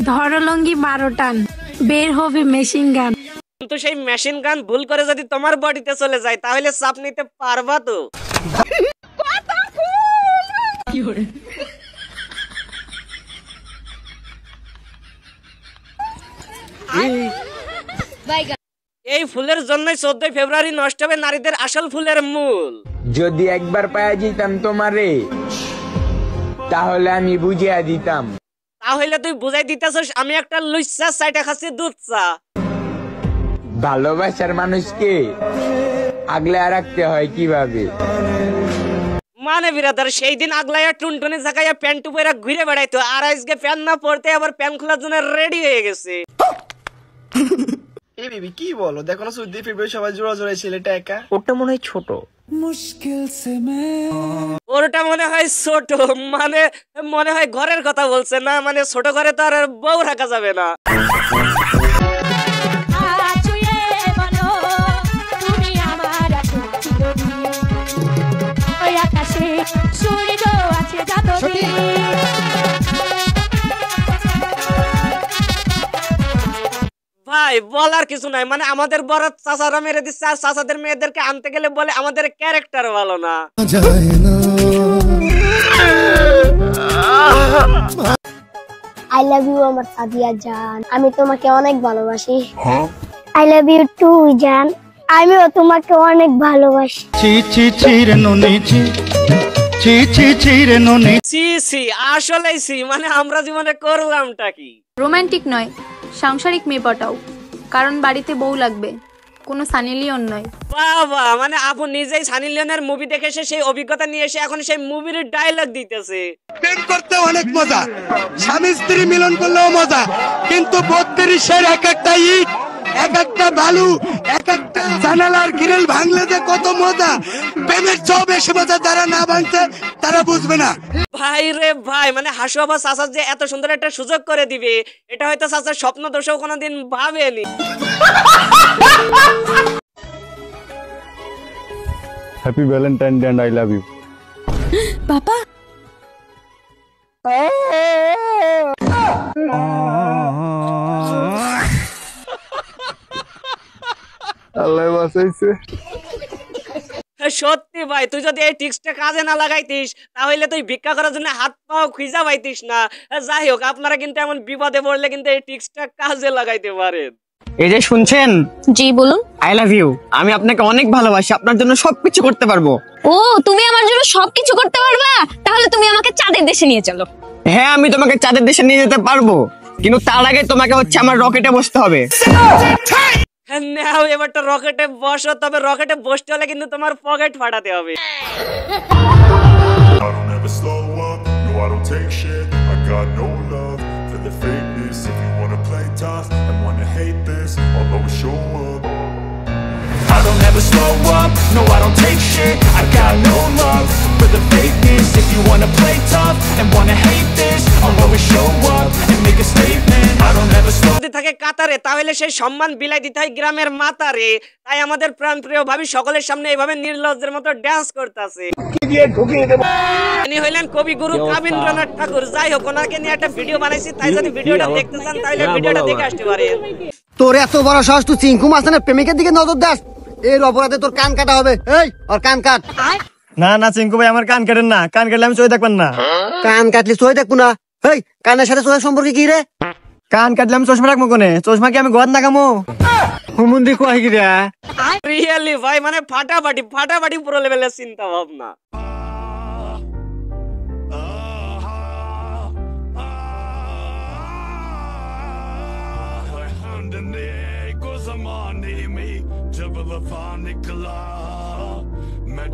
ধরলঙ্গি 12 টান, বের হবে মেশিন গান। কিন্তু সেই মেশিন গান ভুল করে যদি তোমার বডিতে চলে যায় তাহলে চাপ নিতে পারবা তো? এই ফুলের জন্যই 14 ফেব্রুয়ারি নষ্ট হবে নারীদের আসল ফুলের মূল। যদি একবার পাওয়া যেতাম তোমারে তাহলে আমি বুঝিয়ে দিতাম। তাহলে তুই বুঝাই দিতেছস আমি একটা লুচ্চা চাইটা খাচ্ছি দুধ চা। ভালোবাসার মানুষকে আগলে রাখতে হয় কিভাবে? মানে বিরাদার সেই দিন আগলাইয়া টুনটুনি জায়গায় প্যান্ট পরে ঘুরে বেড়াইতো, আর আজকে প্যান্ট না পড়তে আবার প্যান্ট খোলার জন্য রেডি হয়ে গেছে। এই বেবি কি বলো, দেখো না 14 ফেব্রুয়ারি সবাই জোড়া জোড়াই ছেলেটা একা। ওটা মনে হয় ছোট। ওরটা মনে হয় ছোট, মানে মনে হয় ঘরের কথা বলছে না, মানে ছোট ঘরে তো আর বউ রাখা যাবে না। ভাই বলার কিছু নাই, মানে আমাদের বড় চাচারা মেরে দিচ্ছে আর চাচাদের মেয়েদেরকে আনতে গেলে বলে আমাদের ক্যারেক্টার ভালো না। আই লাভ ইউ আমার সাদিয়া জান, আমি তোমাকে অনেক ভালোবাসি। আই লাভ ইউ টু জান, আমিও তোমাকে অনেক ভালোবাসি। আসলেই মানে আমরা জীবনে করলামটা কি? রোমান্টিক নয়, সাংসারিক মেয়ে পটাও, কারণ বাড়িতে বউ লাগবে, কোনো সানি লিওন নয়। বাবা, মানে আপু নিজেই সানি লিওনের মুভি দেখে এসে সেই অভিজ্ঞতা নিয়ে এসে এখন সেই মুভির ডায়লগ দিতেছে। প্রেম করতে অনেক মজা, স্বামী স্ত্রী মিলন করলেও মজা, কিন্তু 32-এর এক একটা ইট, এক একটা বালু, এক একটা জানালার গ্রিল ভাঙলে যে কত মজা, প্রেমের চেয়েও বেশি মজা যারা না ভাঙছে তারা বুঝবে না। ভাই রে ভাই, মানে হাসু আবা চাচা যে এত সুন্দর একটা সুযোগ করে দিবে এটা হয়তো চাচার স্বপ্ন দোষেও কোনোদিন ভাবেনি। Happy Valentine day and I love you. বাবা আল্লাহ বাঁচাইছে। সত্যি ভাই, তুই যদি এই টিক্সটা কাজে না লাগাইতিস তাহলে তুই ভিক্ষা করার জন্য হাত পাও খুঁজা পাইতিস না। যাই হোক, আপনারা কিন্তু এমন বিপদে পড়লে কিন্তু এই টিক্সটা কাজে লাগাইতে পারেন। এই যে শুনছেন? জি বলুন। আই লাভ ইউ, আমি আপনাকে অনেক ভালোবাসি, আপনার জন্য সবকিছু করতে পারবো। ও, তুমি আমার জন্য সবকিছু করতে পারবা? তাহলে তুমি আমাকে চাঁদের দেশে নিয়ে চলো। হ্যাঁ, আমি তোমাকে চাঁদের দেশে নিয়ে যেতে পারবো, কিন্তু তার আগে তোমাকে হচ্ছে আমার রকেটে বসতে হবে। নাও এবারটা রকেটে বসো, তবে রকেটে বসতে হলে কিন্তু তোমার পকেট ফাটাতে হবে। I don't ever slow up, no I don't take shit. I got no love for the fakeness. If you wanna play tough and wanna hate this, I'll always show up and make a statement. I don't ever slow. যদি থাকে কাতারে তাহলে সেই সম্মান বিলাই দিতে হয় গ্রামের মাতারে। তাই আমাদের প্রাণপ্রিয় ভাবি সকলের সামনে এইভাবে নির্লজ্জের মতো ড্যান্স করতেছে। ইনি হইলেন কবিগুরু কাবীন্দ্রনাথ ঠাকুর। যাই হোক, ওনাকে নিয়ে একটা ভিডিও বানাইছি, তাই যদি ভিডিওটা দেখতে চান তাহলে ভিডিওটা দেখে আসতে পারেন। তোর এত বড় সাহস, তুই চিঙ্কু মাস্তানের প্রেমিকের দিকে নজর দাস, এর অপরাধে তোর কান কাটা হবে। এই ওর কান কাট। না না চিঙ্কু ভাই, আমার কান কাটেন না, কান কাটলে আমি চোখে দেখবেন না। কান কাটলে চোখে দেখবো না? এই কানের সাথে চোখের সম্পর্কে কি রে? কান কাটলে আমি চশমা রাখবো কোনে? চশমা কি আমি ঘর নাকামো? হুমুন্দি কয় কি রে? রিয়েলি ভাই, মানে ফাটাফাটি ফাটাফাটি পুরো লেভেলের চিন্তা ভাবনা।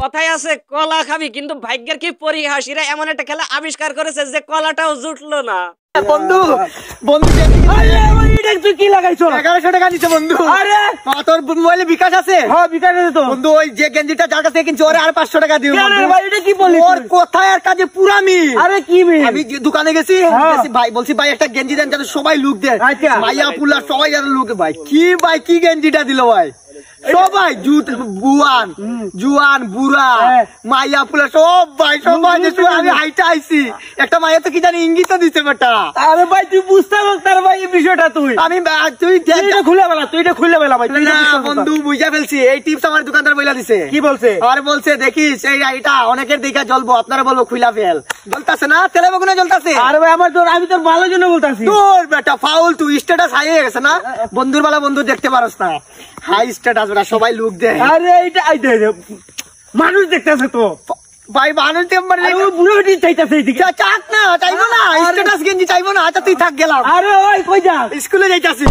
কথায় আছে কলা খাবি, কিন্তু ভাগ্যের কি পরিহাস, এরা এমন একটা খেলা আবিষ্কার করেছে যে কলাটাও জুটলো না। বন্ধু বন্ধু তুই কি লাগাইছো? 1100 টাকা দিছে বন্ধু। আরে তোর মোবাইলে বিকাশ আছে? হ্যাঁ বিকাশ আছে তো বন্ধু। ওই যে গেঞ্জিটা যার কাছে কিনছি ওরে আর 500 টাকা দিও বন্ধু। ভাই এটা কি বলিস? ওর কোথায় আর কাজে পুরা মিল। আরে কি মিল? আমি দোকানে গেছি, ভাই বলছি ভাই একটা গেঞ্জি দেন যেন সবাই লুক দেয়, মাইয়া পুলা সবাই যেন লুক। ভাই কি গেঞ্জিটা দিল ভাই? সবাই জুয়ান জুয়ান বুড়া মাইয়া পুলা সবাই আমি হাইটা আইছি। একটা মাইয়া তো কি জানি ইঙ্গিত দিচ্ছে বেটা। আরে ভাই তুই বুঝতে পারছ তার ভাই বিষয়টা তুই তুই খুলে বেলা ভাই না বন্ধু বুঝা ফেলছি। এই টিপস আমার দোকানদার বইলা দিছে। কি বলছে? আর বলছে দেখিস এই এটা অনেকের দিকে জ্বলবো, আপনারা বলবো খুলা ফেল। জ্বলতাছে না তেলে বেগুনে জ্বলতাছে। আরে ভাই আমার তোর আমি তোর ভালোর জন্য বলতাছি। তোর বেটা ফাউল, তুই স্ট্যাটাস হাই হয়ে গেছে না, বন্ধুর বেলা বন্ধু দেখতে পারস না। হাই স্ট্যাটাস বেটা সবাই লুক দেয়। আরে এইটা মানুষ দেখতেছে তো ভাই, মানুষ বুড়োটি চাইতেছে চাক না, চাইবো না স্ট্যাটাস গেঞ্জি চাইবো না। আচ্ছা তুই থাক গেলাম। আরে ওই কই যা? স্কুলে যাইতাছি।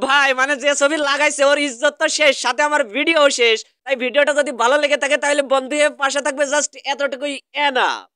ভাই মানে যে ছবি লাগাইছে ওর ইজ্জত তো শেষ, সাথে আমার ভিডিও শেষ। তাই ভিডিওটা যদি ভালো লেগে থাকে তাহলে বন্ধু হয়ে পাশে থাকবে, জাস্ট এতটুকুই এনাফ।